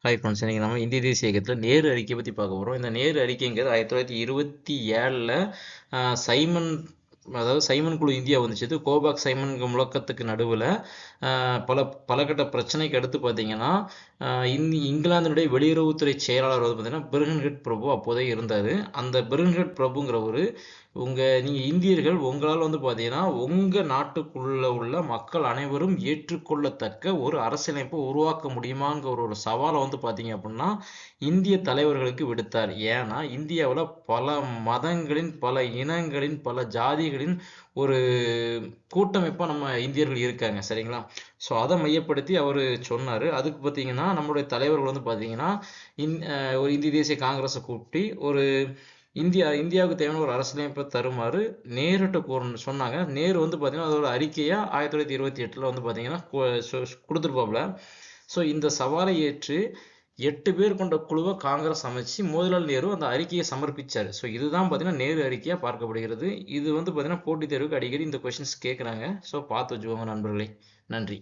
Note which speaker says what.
Speaker 1: Hi friends, இன்றைக்கி நம்ம இந்திய தேசிய இயக்கத்தில் நேரு அறிக்கை பற்றி பார்க்க போகிறோம். இந்த நேரு அறிக்கைங்கிறது 1927 சைமன், அதாவது சைமன் குழு இந்தியா வந்துச்சு. கோபாக் சைமன் முழக்கத்துக்கு நடுவில் பல கட்ட பிரச்சனைக்கு அடுத்து பார்த்தீங்கன்னா இங்கிலாந்தினுடைய வெளியுறவுத்துறை செயலாளர் வந்து பார்த்தீங்கன்னா பிர்ஹன்ஹெட் பிரபு அப்போதே இருந்தார். அந்த பிர்ஹன்ஹெட் பிரபுங்கிறவர், நீங்கள் இந்தியர்கள் உங்களால் வந்து பார்த்தீங்கன்னா உங்கள் நாட்டுக்குள்ளே உள்ள மக்கள் அனைவரும் ஏற்றுக்கொள்ளத்தக்க ஒரு அரசியலமைப்பை உருவாக்க முடியுமாங்கிற ஒரு சவாலை வந்து பார்த்தீங்க அப்படின்னா இந்திய தலைவர்களுக்கு விடுத்தார். ஏன்னா இந்தியாவில் பல மதங்களின், பல இனங்களின், பல ஜாதிகளின் ஒரு கூட்டமைப்பாக நம்ம இந்தியர்கள் இருக்காங்க, சரிங்களா? ஸோ அதை மையப்படுத்தி அவர் சொன்னார். அதுக்கு பார்த்தீங்கன்னா நம்மளுடைய தலைவர்கள் வந்து பார்த்தீங்கன்னா ஒரு இந்திய தேசிய காங்கிரஸை கூப்பிட்டு ஒரு இந்தியாவுக்கு தேவையான ஒரு அரசியலமைப்பை தருமாறு நேருட்ட சொன்னாங்க. நேரு வந்து பார்த்தீங்கன்னா அதோட அறிக்கையை 1928 வந்து பார்த்தீங்கன்னா கொடுத்துருப்பாப்புல. ஸோ இந்த சவாலை ஏற்று 8 பேர் கொண்ட குழுவை காங்கிரஸ் அமைச்சு மோதிலால் நேரு அந்த அறிக்கையை சமர்ப்பிச்சார். ஸோ இதுதான் பார்த்தீங்கன்னா நேரு அறிக்கையாக பார்க்கப்படுகிறது. இது வந்து பார்த்தீங்கன்னா போட்டித் தேர்வுக்கு அடிக்கடி இந்த கொஷின்ஸ் கேட்குறாங்க. ஸோ பார்த்து வச்சுக்கோங்க நண்பர்களே. நன்றி.